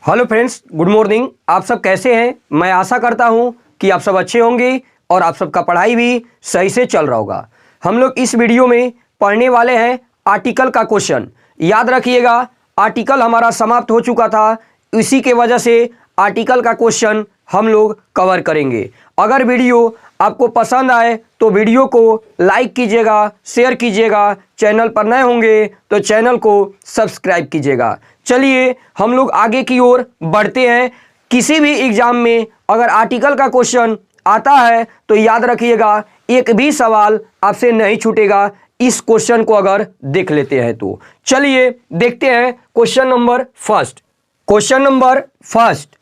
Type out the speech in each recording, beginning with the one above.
Hello friends, good morning. आप सब कैसे हैं? मैं आशा करता हूं कि आप सब अच्छे होंगे और आप सबका पढ़ाई भी सही से चल रहा होगा। हम लोग इस वीडियो में पढ़ने वाले हैं आर्टिकल का क्वेश्चन। याद रखिएगा, आर्टिकल हमारा समाप्त हो चुका था, इसी के वजह से आर्टिकल का क्वेश्चन हम लोग कवर करेंगे। अगर वीडियो आपको पसंद आए तो वीडियो को लाइक कीजिएगा, शेयर कीजिएगा। चैनल पर नए होंगे तो चैनल को सब्सक्राइब कीजिएगा। चलिए हम लोग आगे की ओर बढ़ते हैं। किसी भी एग्जाम में अगर आर्टिकल का क्वेश्चन आता है तो याद रखिएगा, एक भी सवाल आपसे नहीं छूटेगा इस क्वेश्चन को अगर देख लेते हैं तो। चलिए देखते हैं question number first. Question number first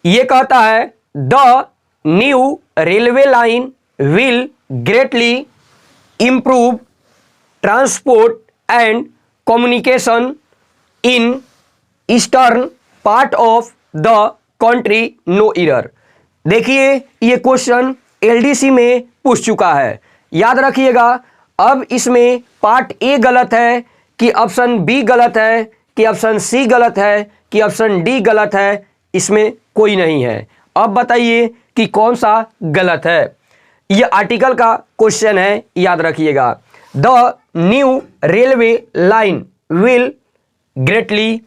ये कहता है, the new railway line will greatly improve transport and communication in eastern part of the country, no error। देखिए ये क्वेश्चन एलडीसी में पूछ चुका है। याद रखिएगा, अब इसमें पार्ट ए गलत है कि ऑप्शन बी गलत है कि ऑप्शन सी गलत है कि ऑप्शन डी गलत है, इसमें कोई नहीं है। अब बताइए कि कौन सा गलत है। ये आर्टिकल का क्वेश्चन है, याद रखिएगा। The new railway line will greatly,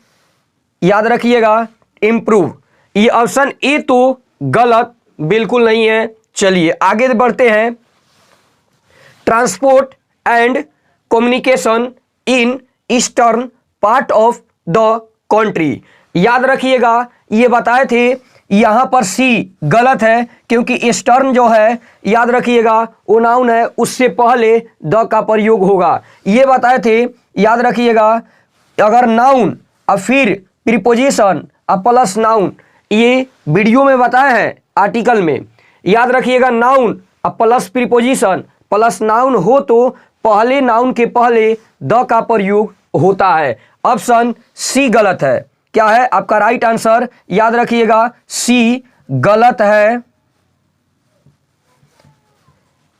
याद रखिएगा, इम्प्रूव। ये ऑप्शन ए तो गलत बिल्कुल नहीं है। चलिए आगे बढ़ते हैं। Transport and communication in eastern part of the country, याद रखिएगा, ये बताए थे। यहां पर सी गलत है क्योंकि ईस्टर्न जो है, याद रखिएगा, वो नाउन है, उससे पहले द का प्रयोग होगा। ये बताए थे, याद रखिएगा, अगर नाउन और फिर प्रीपोजिशन और प्लस नाउन, ये वीडियो में बताए हैं आर्टिकल में। याद रखिएगा, नाउन और प्लस प्रीपोजिशन प्लस नाउन हो तो पहले नाउन के पहले द का प्रयोग होता है। ऑप्शन सी गलत है। क्या है आपका राइट आंसर? याद रखिएगा, सी गलत है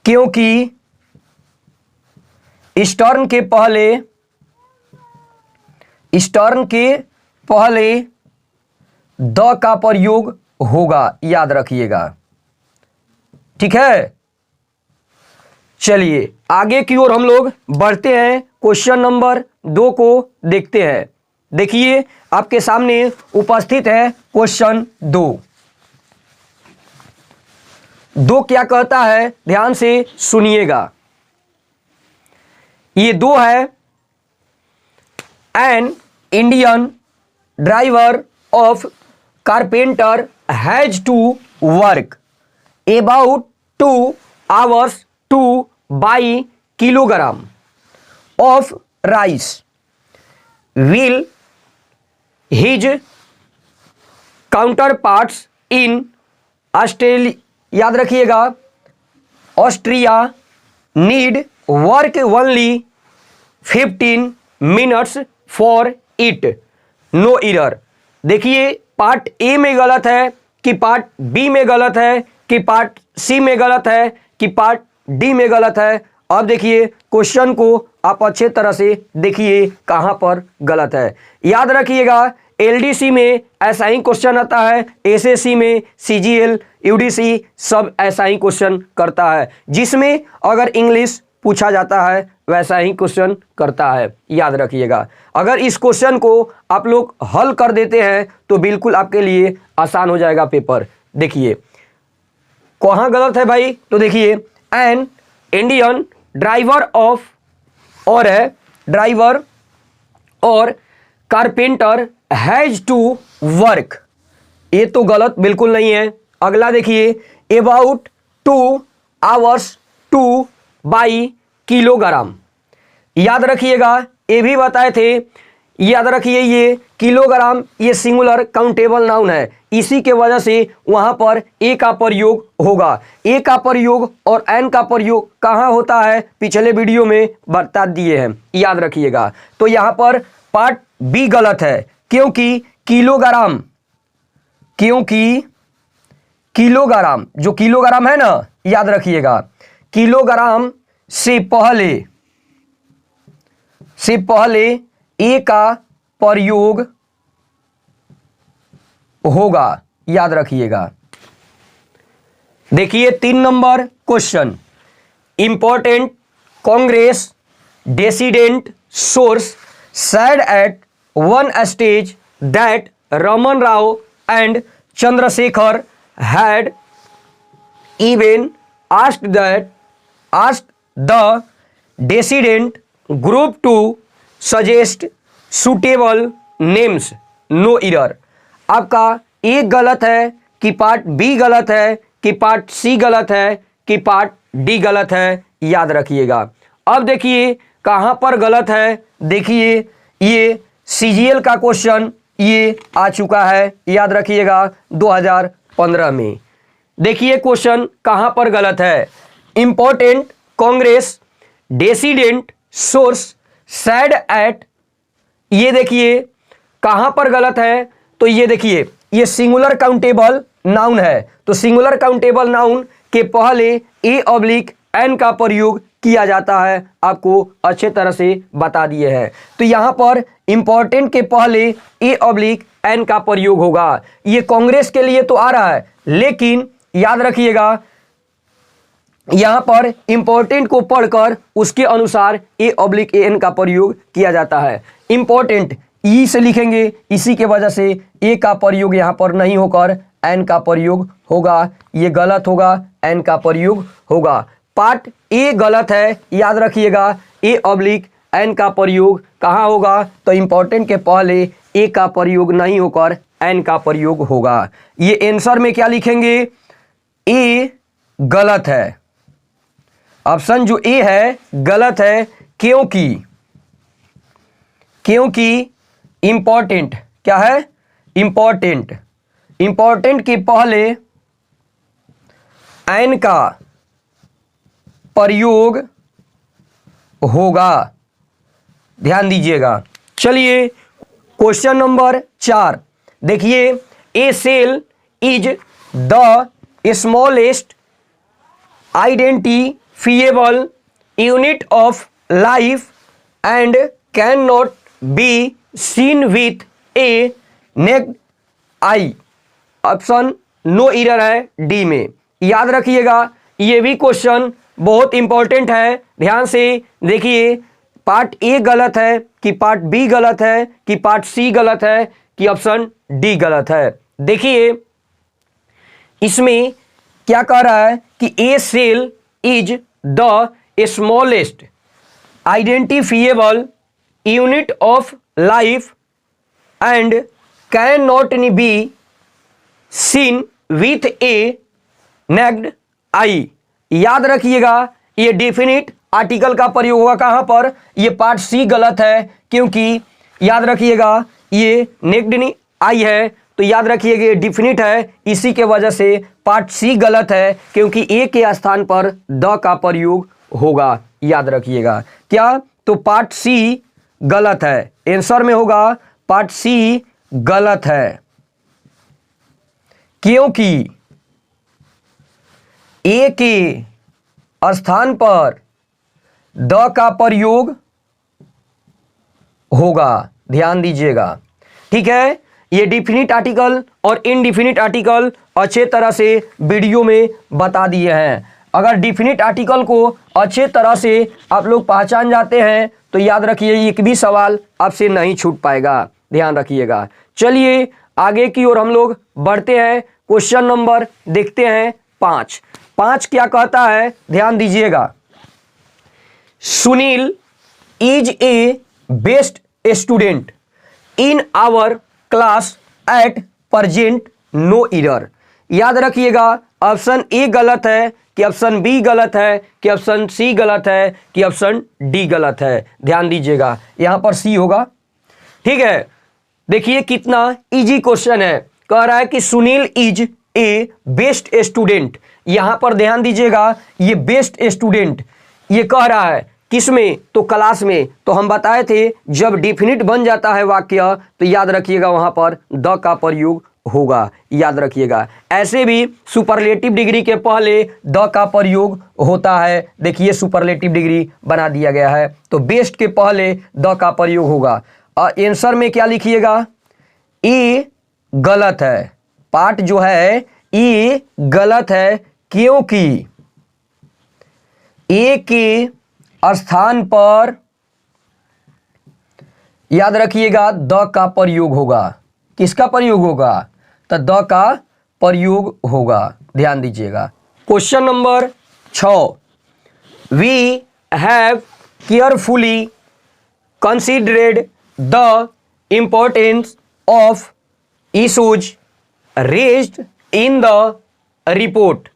क्योंकि ईस्टर्न के पहले द का प्रयोग होगा, याद रखिएगा। ठीक है, चलिए आगे की ओर हम लोग बढ़ते हैं। क्वेश्चन नंबर 2 को देखते हैं। देखिए आपके सामने उपस्थित है क्वेश्चन 2 क्या कहता है, ध्यान से सुनिएगा। ये 2 है, an Indian driver of carpenter has to work about 2 hours to buy kilogram of rice। will his counterparts in Australia, याद रखिएगा, Austria need work only 15 minutes for it, no error। देखिए पार्ट ए में गलत है कि part B में गलत है कि पार्ट सी में गलत है कि पार्ट डी में गलत है। अब देखिए क्वेश्चन को आप अच्छे तरह से देखिए कहां पर गलत है। याद रखिएगा, एलडीसी में ऐसा ही क्वेश्चन आता है, एसएससी में, सीजीएल, यूडीसी सब ऐसा ही क्वेश्चन करता है। जिसमें अगर इंग्लिश पूछा जाता है वैसा ही क्वेश्चन करता है। याद रखिएगा, अगर इस क्वेश्चन को आप लोग हल कर देते हैं तो बिल्कुल आपके लिए आसान हो जाएगा पेपर। देखिए कहां गलत है भाई, तो देखिए, एन इंडियन ड्राइवर ऑफ, और है ड्राइवर और कारपेंटर हैज टू वर्क, ये तो गलत बिल्कुल नहीं है। अगला देखिए, about 2 hours two by kilogram, याद रखिएगा, ये भी बताए थे। याद रखिए, ये किलोग्राम ये सिंगुलर काउंटेबल नाउन है, इसी के वजह से वहां पर ए का प्रयोग होगा। ए का प्रयोग और एन का प्रयोग कहां होता है पिछले वीडियो में बता दिए हैं, याद रखिएगा। तो यहां पर पार्ट बी गलत है क्योंकि किलोग्राम जो किलोग्राम है ना, याद रखिएगा, किलोग्राम से पहले ए का प्रयोग होगा, याद रखिएगा। देखिए 3 number question, important Congress डिसीडेंट source said at one stage that Raman Rao and Chandrasekhar had even asked the dissident group to suggest suitable names. No error। आपका ए गलत है कि पार्ट बी गलत है कि पार्ट सी गलत है कि पार्ट डी गलत है, याद रखिएगा। अब देखिए कहां पर गलत है। देखिए ये सीजीएल का क्वेश्चन ये आ चुका है, याद रखिएगा 2015 में। देखिए क्वेश्चन कहां पर गलत है। Important Congress डिसीडेंट source said at, ये देखिए कहां पर गलत है। तो ये देखिए ये सिंगुलर काउंटेबल नाउन है, तो सिंगुलर काउंटेबल नाउन के पहले ए ऑब्लिक एन का प्रयोग किया जाता है, आपको अच्छे तरह से बता दिए हैं। तो यहां पर इंपॉर्टेंट के पहले ए ऑब्लिक एन का प्रयोग होगा। ये कांग्रेस के लिए तो आ रहा है, लेकिन याद रखिएगा यहां पर इंपॉर्टेंट को पढ़कर उसके अनुसार ए ऑब्लिक एन का प्रयोग किया जाता है। इंपॉर्टेंट ई से लिखेंगे, इसी के वजह से ए का प्रयोग यहां पर नहीं होकर एन का प्रयोग होगा, ये गलत होगा, एन का प्रयोग होगा। पार्ट ए गलत है, याद रखिएगा ए ऑब्लिक एन का प्रयोग कहाँ होगा, तो इंपॉर्टेंट के पहले ए का प्रयोग नहीं होकर एन का प्रयोग होगा। ये आंसर में क्या लिखेंगे, ए गलत है। ऑप्शन जो ए है गलत है, क्योंकि इंपॉर्टेंट क्या है, इंपॉर्टेंट के पहले एन का प्रयोग होगा, ध्यान दीजिएगा। चलिए क्वेश्चन नंबर 4 देखिए, A cell is the smallest identifiable unit of life and can not be seen with a naked eye. Option no error है डी में, याद रखिएगा। ये भी क्वेश्चन बहुत इंपॉर्टेंट है, ध्यान से देखिए। पार्ट ए गलत है कि पार्ट बी गलत है कि पार्ट सी गलत है कि ऑप्शन डी गलत है। देखिए इसमें क्या कह रहा है कि A cell is the smallest identifiable unit of life and can not be seen with a naked eye. याद रखिएगा ये डेफिनिट आर्टिकल का प्रयोग होगा कहां पर, ये पार्ट सी गलत है, क्योंकि याद रखिएगा ये नेक्ड आई है, तो याद रखिएगा ये डेफिनिट है, इसी के वजह से पार्ट सी गलत है, क्योंकि ए के स्थान पर द का प्रयोग होगा, याद रखिएगा। क्या, तो पार्ट सी गलत है, आंसर में होगा पार्ट सी गलत है, क्योंकि ए के स्थान पर द का प्रयोग होगा, ध्यान दीजिएगा। ठीक है, ये डिफिनिट आर्टिकल और इनडिफिनिट आर्टिकल अच्छे तरह से वीडियो में बता दिए हैं। अगर डिफिनिट आर्टिकल को अच्छे तरह से आप लोग पहचान जाते हैं तो याद रखिए एक भी सवाल आपसे नहीं छूट पाएगा, ध्यान रखिएगा। चलिए आगे की ओर हम लोग बढ़ते हैं। क्वेश्चन नंबर देखते हैं 5 क्या कहता है, ध्यान दीजिएगा। Sunil is a best student in our class at present, no error. याद रखिएगा ऑप्शन ए गलत है कि ऑप्शन बी गलत है कि ऑप्शन सी गलत है कि ऑप्शन डी गलत है, ध्यान दीजिएगा यहां पर सी होगा। ठीक है, देखिए कितना इजी क्वेश्चन है। कह रहा है कि Sunil is a best student, यहां पर ध्यान दीजिएगा ये बेस्ट स्टूडेंट ये कह रहा है किसमें, तो क्लास में। तो हम बताए थे जब डिफिनिट बन जाता है वाक्य तो याद रखिएगा वहां पर द का प्रयोग होगा, याद रखिएगा। ऐसे भी सुपरलेटिव डिग्री के पहले द का प्रयोग होता है, देखिए सुपरलेटिव डिग्री बना दिया गया है, तो बेस्ट के पहले द का प्रयोग होगा। और आंसर में क्या लिखिएगा, ए गलत है। पार्ट जो है ए गलत है क्योंकि ए के स्थान पर याद रखिएगा द का प्रयोग होगा। किसका प्रयोग होगा? तो द का प्रयोग होगा, ध्यान दीजिएगा। Question number 6, we have carefully considered the importance of issues raised in the report,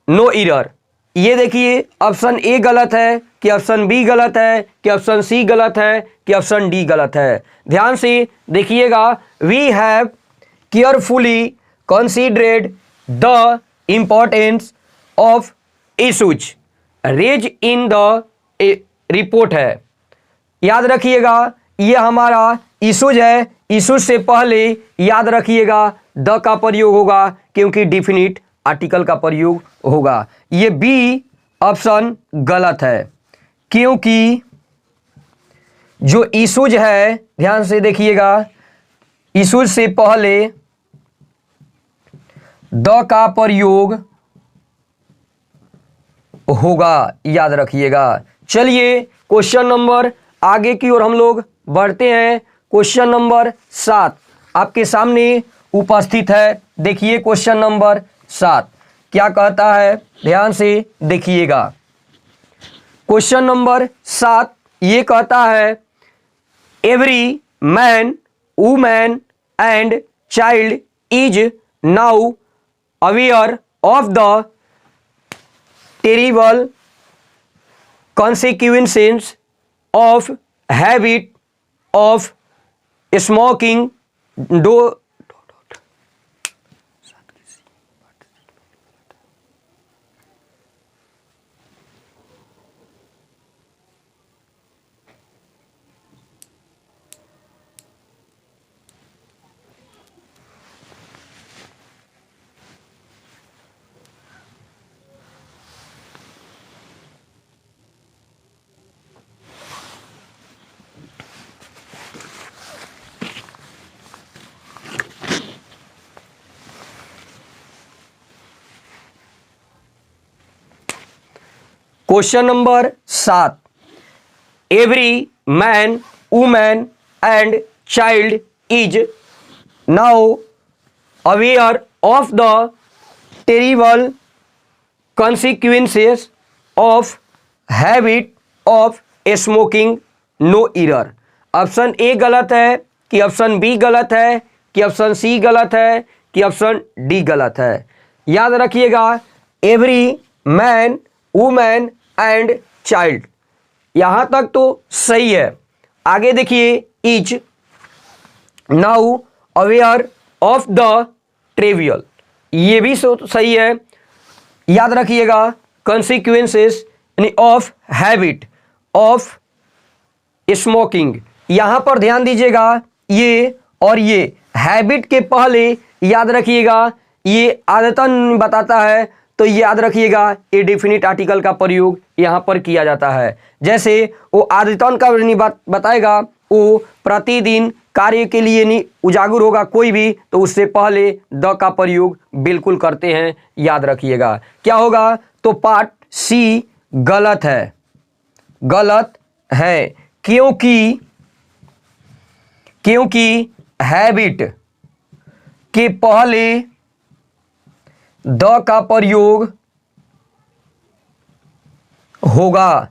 no error. ये देखिए ऑप्शन ए गलत है कि ऑप्शन बी गलत है कि ऑप्शन सी गलत है कि ऑप्शन डी गलत है। ध्यान से देखिएगा। We have carefully considered the importance of issues raise in the report है। याद रखिएगा ये हमारा इशूज है। इशूज से पहले याद रखिएगा द का प्रयोग होगा क्योंकि डिफिनिट आर्टिकल का प्रयोग होगा। ये बी ऑप्शन गलत है क्योंकि जो इशूज है, ध्यान से देखिएगा, इशूज से पहले द का प्रयोग होगा, याद रखिएगा। चलिए क्वेश्चन नंबर आगे की ओर हम लोग बढ़ते हैं। क्वेश्चन नंबर 7 आपके सामने उपस्थित है। देखिए क्वेश्चन नंबर 7 क्या कहता है, ध्यान से देखिएगा। क्वेश्चन नंबर 7 ये कहता है, every man, women and child is now aware of the terrible consequences of habit of smoking do question number 7, every man, women and child is now aware of the terrible consequences of habit of smoking, no error। Option A गलत है कि option B गलत है कि option C गलत है कि option D गलत है। याद रखिएगा every man, women and child, यहां तक तो सही है। आगे देखिए is now aware of the trivial, ये भी सही है। याद रखिएगा consequences of habit of smoking, यहां पर ध्यान दीजिएगा ये और ये हैबिट के पहले याद रखिएगा ये आदतन बताता है, तो याद रखिएगा ये डेफिनिट आर्टिकल का प्रयोग यहां पर किया जाता है। जैसे वो आदतन का बताएगा, वो प्रतिदिन कार्य के लिए नहीं उजागर होगा कोई भी, तो उससे पहले द का प्रयोग बिल्कुल करते हैं, याद रखिएगा। क्या होगा? तो पार्ट सी गलत है, गलत है क्योंकि हैबिट के पहले द का प्रयोग होगा।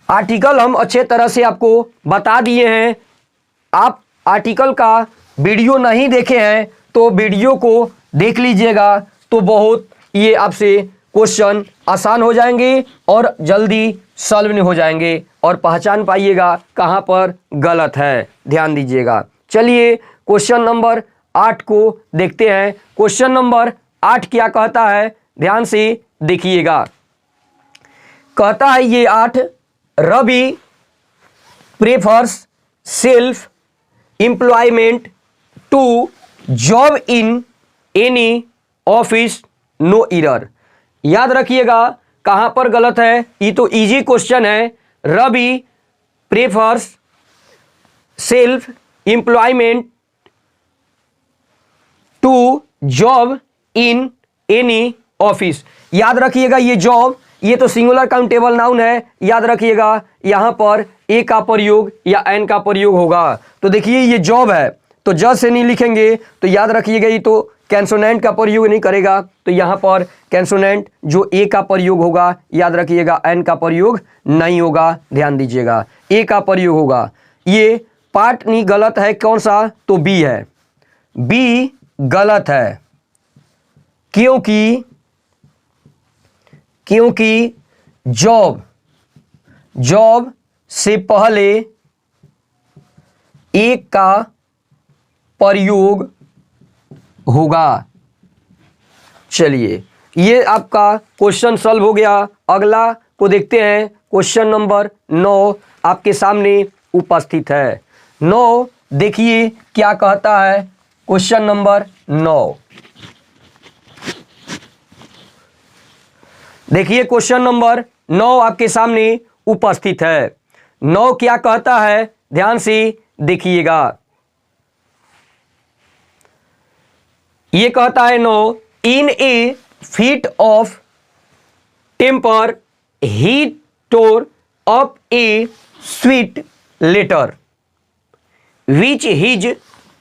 आर्टिकल हम अच्छे तरह से आपको बता दिए हैं। आप आर्टिकल का वीडियो नहीं देखे हैं तो वीडियो को देख लीजिएगा, तो बहुत ये आपसे क्वेश्चन आसान हो जाएंगे और जल्दी सॉल्व हो जाएंगे और पहचान पाइएगा कहाँ पर गलत है। ध्यान दीजिएगा। चलिए क्वेश्चन नंबर 8 को देखते हैं। क्वेश्चन नंबर 8 क्या कहता है, ध्यान से देखिएगा। कहता है ये 8, Ravi prefers self employment to job in any office, no error. याद रखिएगा कहां पर गलत है, ये तो इजी क्वेश्चन है। Ravi prefers self employment to job in any office. याद रखिएगा ये जॉब, ये तो सिंगुलर काउंटेबल नाउन है, याद रखिएगा यहां पर ए का प्रयोग या एन का प्रयोग होगा। तो देखिए ये जॉब है, तो ज से नहीं लिखेंगे, तो याद रखिएगा ये तो कैंसोनेंट का प्रयोग नहीं करेगा, तो यहां पर कैंसोनेंट जो ए का प्रयोग होगा, याद रखिएगा एन का प्रयोग नहीं होगा, ध्यान दीजिएगा ए का प्रयोग होगा। ये पार्ट नहीं गलत है, कौन सा, तो बी है, बी गलत है, क्योंकि जॉब से पहले एक का प्रयोग होगा। चलिए ये आपका क्वेश्चन सॉल्व हो गया। अगला को देखते हैं, क्वेश्चन नंबर 9 आपके सामने उपस्थित है। 9 देखिए क्या कहता है, क्वेश्चन नंबर 9 देखिए, क्वेश्चन नंबर 9 आपके सामने उपस्थित है। 9 क्या कहता है, ध्यान से देखिएगा। ये कहता है 9, in a fit of temper he tore up a sweet letter which his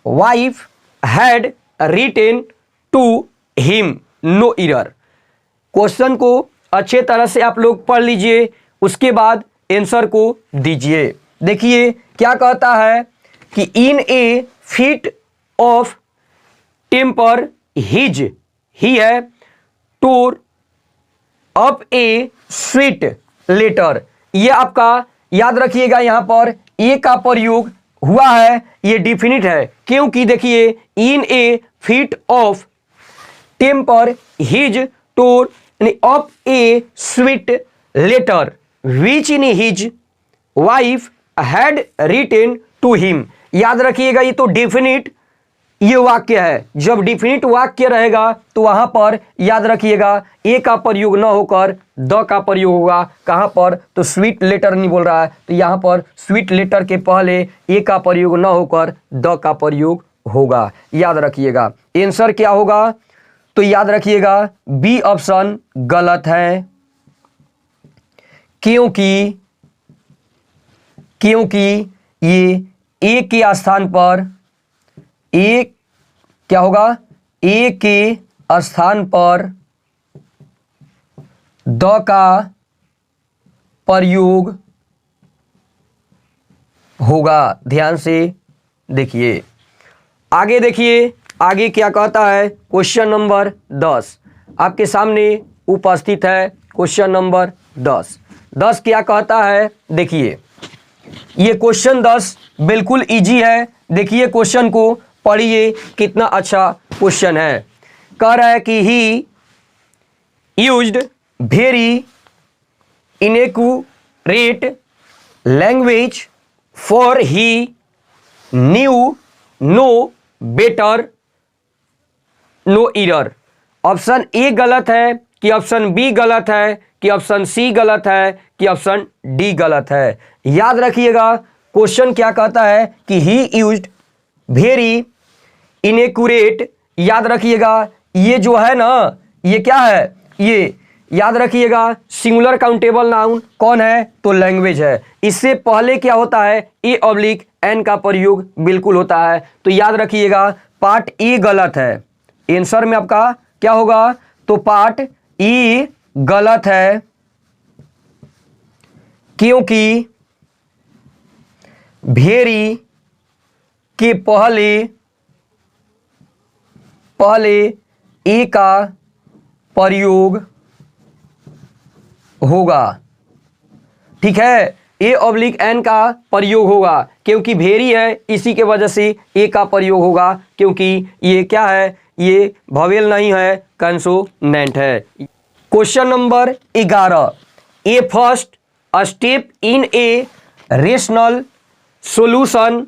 wife had written to him, no error. Question को अच्छे तरह से आप लोग पढ़ लीजिए, उसके बाद आंसर को दीजिए। देखिए क्या कहता है कि इन a fit of temper his, ही है, टोर अप ए स्वीट लेटर। ये आपका याद रखिएगा यहां पर ए का प्रयोग हुआ है, ये डिफिनिट है, क्योंकि देखिए in a fit of temper his tore up a sweet letter which in his wife had written to him. याद रखिएगा ये तो डेफिनिट ये वाक्य है। जब डिफिनिट वाक्य रहेगा तो वहां पर याद रखिएगा ए का प्रयोग न होकर द का प्रयोग होगा। कहां पर, तो स्वीट लेटर नहीं बोल रहा है, तो यहां पर स्वीट लेटर के पहले ए का प्रयोग न होकर द का प्रयोग होगा। याद रखिएगा आंसर क्या होगा, तो याद रखिएगा बी ऑप्शन गलत है, क्योंकि ये ए के स्थान पर ए क्या होगा, ए के स्थान पर द का प्रयोग होगा। ध्यान से देखिए आगे, देखिए आगे क्या कहता है। क्वेश्चन नंबर 10 आपके सामने उपस्थित है। क्वेश्चन नंबर 10 क्या कहता है, देखिए ये क्वेश्चन 10 बिल्कुल इजी है। देखिए क्वेश्चन को पढ़िए, कितना अच्छा क्वेश्चन है। कह रहा है कि he used very inaccurate language for he knew no better no error. Option A गलत है कि ऑप्शन बी गलत है कि ऑप्शन सी गलत है कि ऑप्शन डी गलत है। याद रखिएगा क्वेश्चन क्या कहता है कि ही यूज्ड वेरी इनएक्यूरेट। याद रखिएगा ये जो है ना, ये क्या है, ये याद रखिएगा सिंगुलर काउंटेबल नाउन कौन है, तो लैंग्वेज है। इससे पहले क्या होता है, ए ऑब्लिक एन का प्रयोग बिल्कुल होता है। तो याद रखिएगा पार्ट ए गलत है। आंसर में आपका क्या होगा, तो पार्ट ई गलत है, क्योंकि भेरी के पहले ए का प्रयोग होगा। ठीक है, ए ऑब्लिक एन का प्रयोग होगा, क्योंकि भेरी है इसी के वजह से ए का प्रयोग होगा, क्योंकि ये क्या है, ये वोवेल नहीं है, कंसोनेंट है। Question number 11, a first step in a rational solution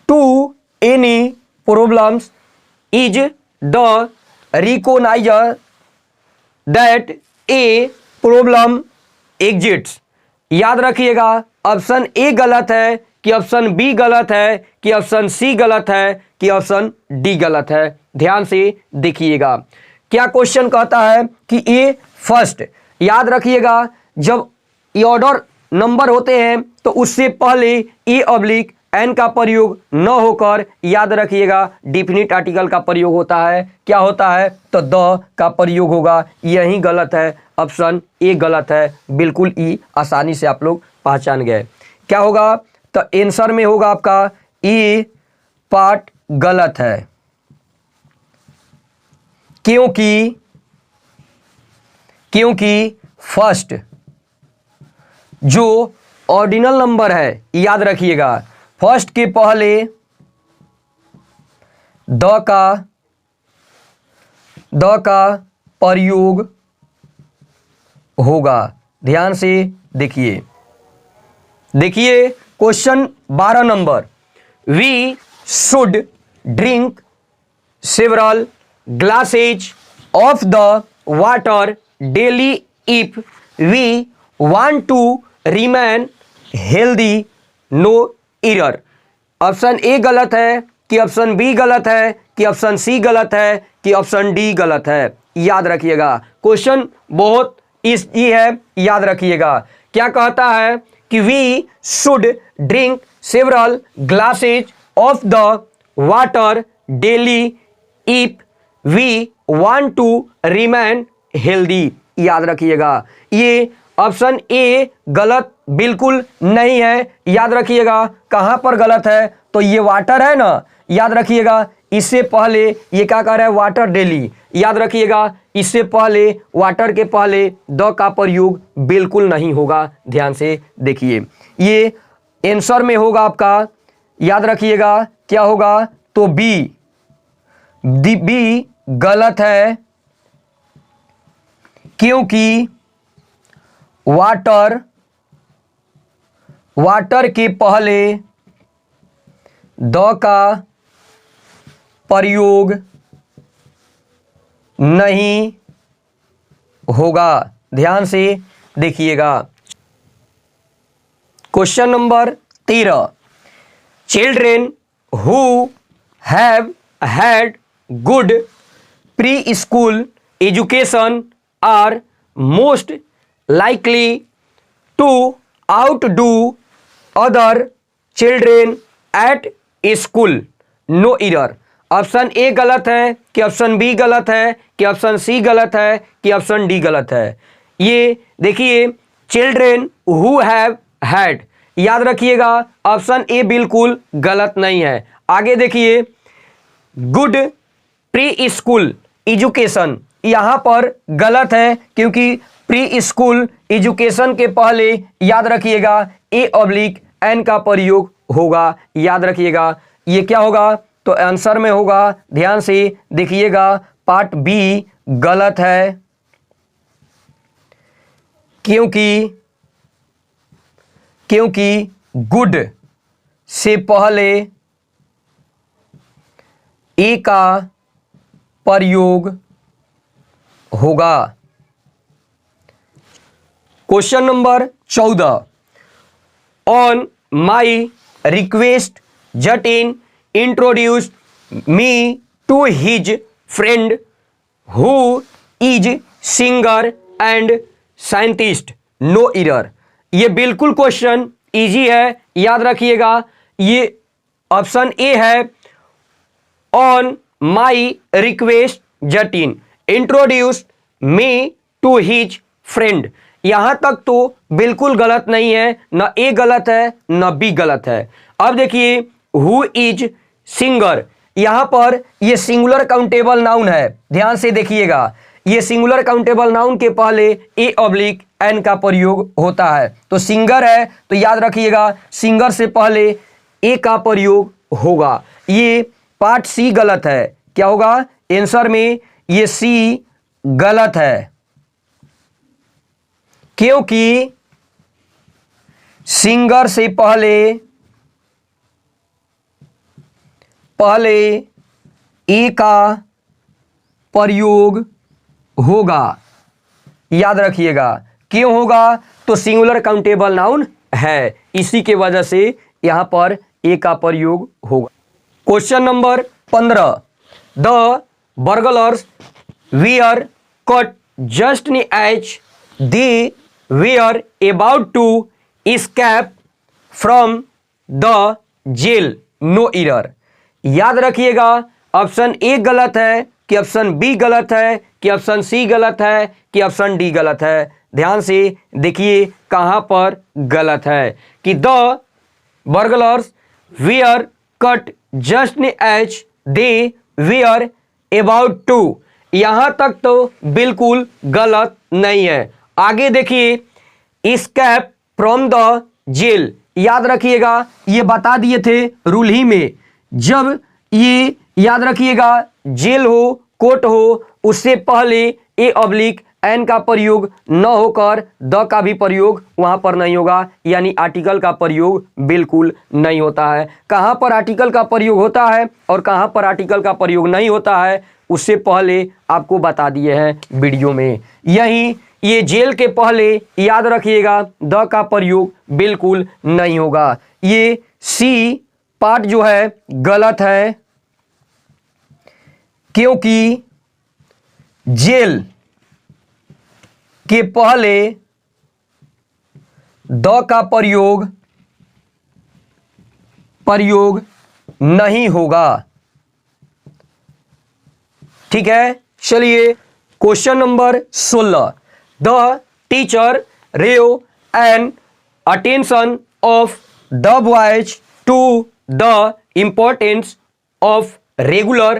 to any problems is the recogniser that a problem exists. याद रखिएगा ऑप्शन ए गलत है कि ऑप्शन बी गलत है कि ऑप्शन सी गलत है कि ऑप्शन डी गलत है। ध्यान से देखिएगा। क्या क्वेश्चन कहता है कि ए फर्स्ट, याद रखिएगा जब ये ऑर्डर नंबर होते हैं तो उससे पहले ए ऑब्लिक एन का प्रयोग न होकर याद रखिएगा डिफिनिट आर्टिकल का प्रयोग होता है। क्या होता है? तो द का प्रयोग होगा। यही गलत है, ऑप्शन ए गलत है। बिल्कुल ई आसानी से आप लोग पहचान गए। क्या होगा? तो आंसर में होगा आपका ए पार्ट गलत है, क्योंकि फर्स्ट जो ऑर्डिनल नंबर है, याद रखिएगा फर्स्ट के पहले द का प्रयोग होगा। ध्यान से देखिए question 12 number, we should drink several glasses of the water daily if we want to remain healthy, no error. Option A गलत है कि ऑप्शन बी गलत है कि ऑप्शन सी गलत है कि ऑप्शन डी गलत है? याद रखिएगा क्वेश्चन बहुत इजी है, याद रखिएगा। क्या कहता है कि we should drink several glasses of the water daily if we want to remain healthy. याद रखिएगा ये ऑप्शन ए गलत बिल्कुल नहीं है। याद रखिएगा कहां पर गलत है? तो ये वाटर है ना, याद रखिएगा इससे पहले ये क्या कर रहा है? Water daily. याद रखिएगा इससे पहले वाटर के पहले द का प्रयोग बिल्कुल नहीं होगा। ध्यान से देखिए ये आंसर में होगा आपका, याद रखिएगा क्या होगा? तो बी गलत है, क्योंकि वाटर के पहले द का प्रयोग नहीं होगा। ध्यान से देखिएगा question number 13, children who have had good pre school education are most likely to outdo other children at school, no error। Option A गलत है कि ऑप्शन बी गलत है कि ऑप्शन सी गलत है कि ऑप्शन डी गलत है? ये देखिए चिल्ड्रेन हु हैव हैड, याद रखिएगा ऑप्शन ए बिल्कुल गलत नहीं है। आगे देखिए गुड प्री स्कूल एजुकेशन, यहां पर गलत है क्योंकि प्री स्कूल एजुकेशन के पहले याद रखिएगा ए ऑब्लिक एन का प्रयोग होगा। याद रखिएगा ये क्या होगा? तो आंसर में होगा, ध्यान से देखिएगा पार्ट बी गलत है, क्योंकि गुड से पहले ए का प्रयोग होगा। Question number 14, on my request Jatin introduced me to his friend who is singer and scientist, no error. ये बिल्कुल क्वेश्चन इजी है, याद रखिएगा ये ऑप्शन ए है, on my request Jatin introduced me to his friend. यहां तक तो बिल्कुल गलत नहीं है, न ए गलत है न बी गलत है। अब देखिए हु इज सिंगर, यहां पर ये सिंगुलर काउंटेबल नाउन है। ध्यान से देखिएगा ये सिंगुलर काउंटेबल नाउन के पहले ए ऑब्लिक एन का प्रयोग होता है। तो सिंगर है तो याद रखिएगा सिंगर से पहले ए का प्रयोग होगा। ये पार्ट सी गलत है। क्या होगा? आंसर में ये सी गलत है, क्योंकि सिंगर से पहले ए का प्रयोग होगा। याद रखिएगा क्यों होगा? तो सिंगुलर काउंटेबल नाउन है, इसी के वजह से यहां पर ए का प्रयोग होगा। Question number 15, the burglars were caught just as they were about to escape from the jail. No error. याद रखिएगा ऑप्शन ए गलत है कि ऑप्शन बी गलत है कि ऑप्शन सी गलत है कि ऑप्शन डी गलत है। ध्यान से देखिए कहां पर गलत है कि the burglars were caught just as they were about to, यहां तक तो बिल्कुल गलत नहीं है। आगे देखिए escape from the jail, याद रखिएगा ये बता दिए थे रूल ही में, जब ये याद रखिएगा जेल हो कोर्ट हो उससे पहले ए ऑब्लिक एन का प्रयोग न होकर द का भी प्रयोग वहां पर नहीं होगा, यानी आर्टिकल का प्रयोग बिल्कुल नहीं होता है। कहां पर आर्टिकल का प्रयोग होता है और कहां पर आर्टिकल का प्रयोग नहीं होता है उससे पहले आपको बता दिए हैं वीडियो में। यही ये जेल के पहले याद रखिएगा द का प्रयोग बिल्कुल नहीं होगा। ये सी पार्ट जो है गलत है क्योंकि जेल के पहले द का प्रयोग नहीं होगा। ठीक है, चलिए question number 16। The teacher rev an attention of the boys to the importance of regular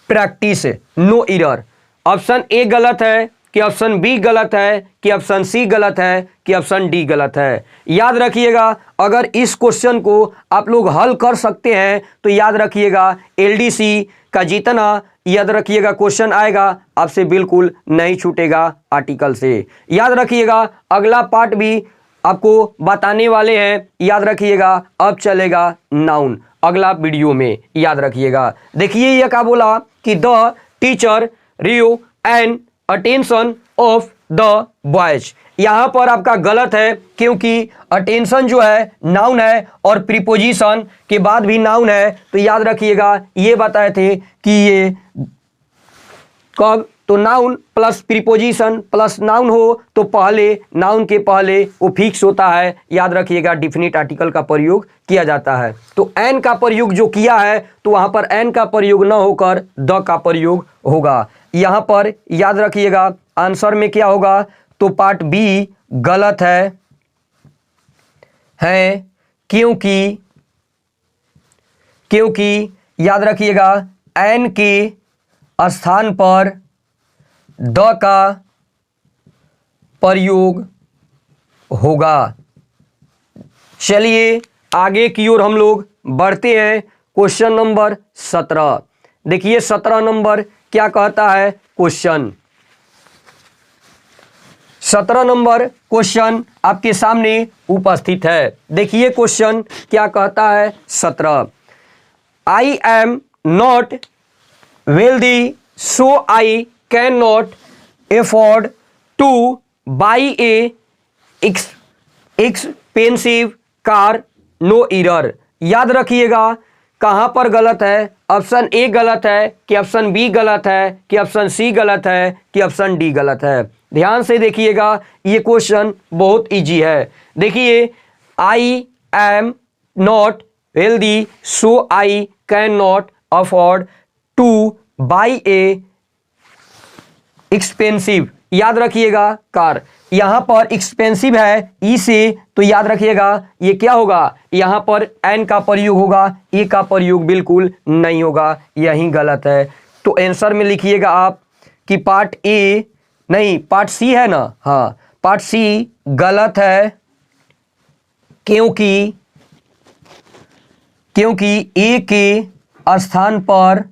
practice. No error. Option A गलत है कि ऑप्शन बी गलत है कि ऑप्शन सी गलत है कि ऑप्शन डी गलत है। याद रखिएगा अगर इस क्वेश्चन को आप लोग हल कर सकते हैं तो याद रखिएगा एलडीसी का जितना याद रखिएगा क्वेश्चन आएगा आपसे बिल्कुल नहीं छूटेगा आर्टिकल से। याद रखिएगा अगला पार्ट भी आपको बताने वाले हैं, याद रखिएगा अब चलेगा नाउन अगला वीडियो में, याद रखिएगा। देखिए यह क्या बोला कि the teacher rive an attention of the boys. यहां पर आपका गलत है क्योंकि अटेंशन जो है नाउन है और प्रीपोजिशन के बाद भी नाउन है, तो याद रखिएगा ये बताए थे कि ये कब तो noun plus preposition plus noun हो तो पहले नाउन के पहले वो फिक्स होता है। याद रखिएगा डिफिनिट आर्टिकल का प्रयोग किया जाता है। तो एन का प्रयोग जो किया है तो वहां पर एन का प्रयोग न होकर द का प्रयोग होगा। यहां पर याद रखिएगा आंसर में क्या होगा तो पार्ट बी गलत है क्योंकि याद रखिएगा एन के स्थान पर द का प्रयोग होगा। चलिए आगे की ओर हम लोग बढ़ते हैं। Question number 17। देखिए 17 नंबर क्या कहता है क्वेश्चन। 17 नंबर क्वेश्चन आपके सामने उपस्थित है। देखिए क्वेश्चन क्या कहता है 17। I am not wealthy so I cannot afford to buy a expensive car. No error। याद रखिएगा कहां पर गलत है, ऑप्शन ए गलत है कि ऑप्शन बी गलत है कि ऑप्शन सी गलत है कि ऑप्शन डी गलत है। ध्यान से देखिएगा ये क्वेश्चन बहुत इजी है। देखिए I am not wealthy so I can not afford two by A expensive, याद रखिएगा कार। यहां पर एक्सपेंसिव है ई से तो याद रखिएगा ये क्या होगा, यहां पर एन का प्रयोग होगा, ए का प्रयोग बिल्कुल नहीं होगा, यही गलत है। तो आंसर में लिखिएगा आप कि पार्ट ए नहीं पार्ट सी है ना, हाँ पार्ट सी गलत है क्योंकि ए के स्थान पर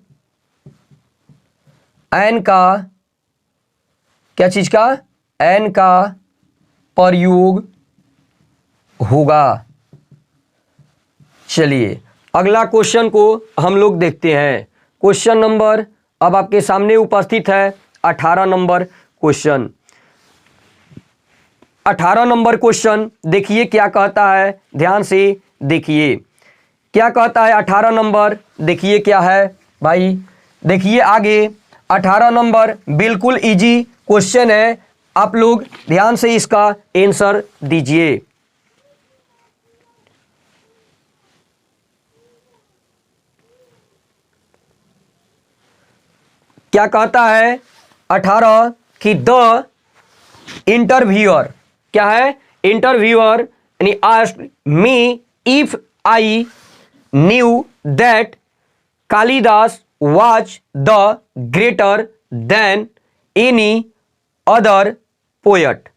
एन का क्या चीज का एन का प्रयोग होगा। चलिए अगला क्वेश्चन को हम लोग देखते हैं। क्वेश्चन नंबर अब आपके सामने उपस्थित है 18 नंबर क्वेश्चन। 18 नंबर क्वेश्चन देखिए क्या कहता है, ध्यान से देखिए क्या कहता है 18 नंबर। देखिए क्या है भाई, देखिए आगे 18 नंबर बिल्कुल इजी क्वेश्चन है, आप लोग ध्यान से इसका आंसर दीजिए। क्या कहता है 18 कि द इंटरव्यूअर, क्या है इंटरव्यूअर यानी asked me if I knew that Kalidas was the greater than any other poet.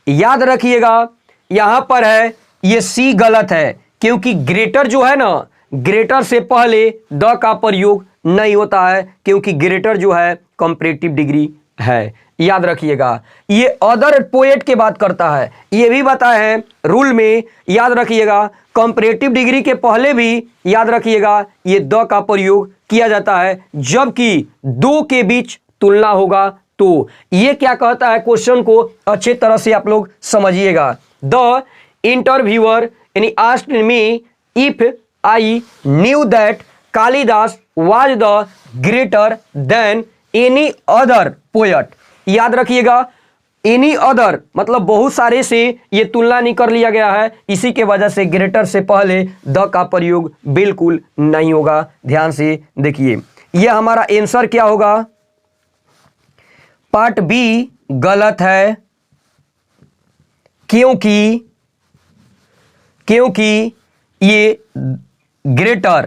याद रखिएगा यहां पर है ये सी गलत है, क्योंकि ग्रेटर जो है ना, ग्रेटर से पहले द का प्रयोग नहीं होता है, क्योंकि ग्रेटर जो है कंपैरेटिव डिग्री है। याद रखिएगा ये अदर पोएट की बात करता है, ये भी बताए हैं रूल में। याद रखिएगा कंपैरेटिव डिग्री के पहले भी याद रखिएगा ये द का प्रयोग किया जाता है, जबकि दो के बीच तुलना होगा। तो ये क्या कहता है, क्वेश्चन को अच्छे तरह से आप लोग समझिएगा। द इंटरव्यूअर यानी asked me if I knew that Kalidas was the greater than any other poet. याद रखिएगा एनी अदर मतलब बहुत सारे से ये तुलना नहीं कर लिया गया है, इसी के वजह से ग्रेटर से पहले द का प्रयोग बिल्कुल नहीं होगा। ध्यान से देखिए ये हमारा आंसर क्या होगा, पार्ट बी गलत है, क्योंकि ये ग्रेटर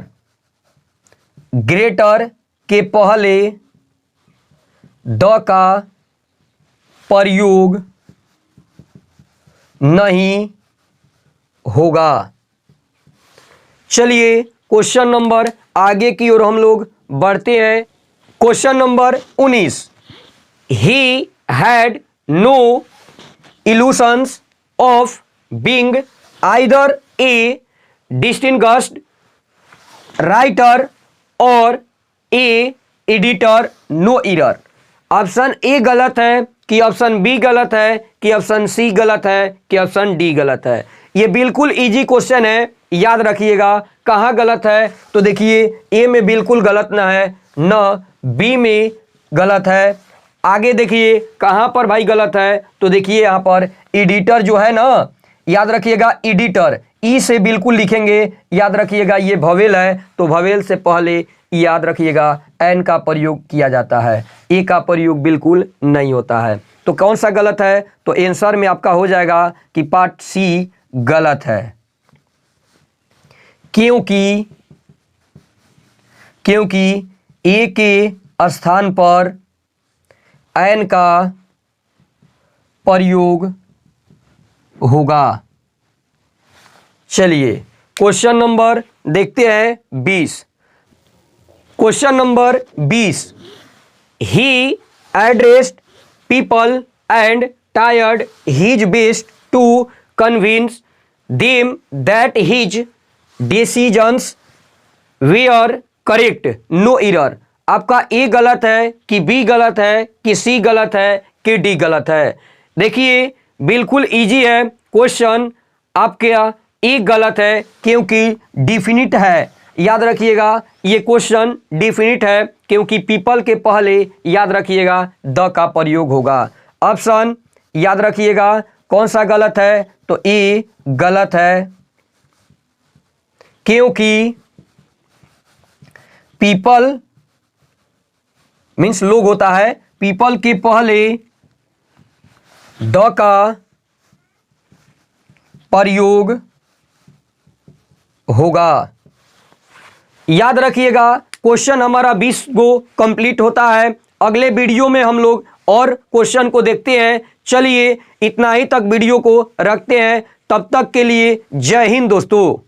के पहले द का प्रयोग नहीं होगा। चलिए क्वेश्चन नंबर आगे की ओर हम लोग बढ़ते हैं। Question number 19, he had no illusions of being either a distinguished writer or a editor, no error। Option A गलत है कि ऑप्शन बी गलत है कि ऑप्शन सी गलत है कि ऑप्शन डी गलत है। ये बिल्कुल इजी क्वेश्चन है, याद रखिएगा कहाँ गलत है। तो देखिए ए में बिल्कुल गलत ना है, न बी में गलत है। आगे देखिए कहाँ पर भाई गलत है, तो देखिए यहाँ पर एडिटर जो है ना, याद रखिएगा एडिटर ई से बिल्कुल लिखेंगे। याद रखिएगा ये भवेल है, तो भवेल से पहले याद रखिएगा एन का प्रयोग किया जाता है, ए का प्रयोग बिल्कुल नहीं होता है। तो कौन सा गलत है, तो आंसर में आपका हो जाएगा कि पार्ट सी गलत है, क्योंकि ए के स्थान पर एन का प्रयोग होगा। चलिए क्वेश्चन नंबर देखते हैं 20। Question number 20, he addressed people and tried his best to convince them that his decisions were correct, no error. आपका ए गलत है कि बी गलत है कि सी गलत है कि डी गलत है। देखिए बिल्कुल इजी है क्वेश्चन, आपका ए गलत है क्योंकि डिफिनिट है। याद रखिएगा ये क्वेश्चन डिफिनिट है, क्योंकि पीपल के पहले याद रखिएगा द का प्रयोग होगा। ऑप्शन याद रखिएगा कौन सा गलत है, तो ए गलत है, क्योंकि पीपल मीन्स लोग होता है, पीपल के पहले द का प्रयोग होगा। याद रखिएगा क्वेश्चन हमारा 20 को कंप्लीट होता है। अगले वीडियो में हम लोग और क्वेश्चन को देखते हैं। चलिए इतना ही तक वीडियो को रखते हैं, तब तक के लिए जय हिंद दोस्तों।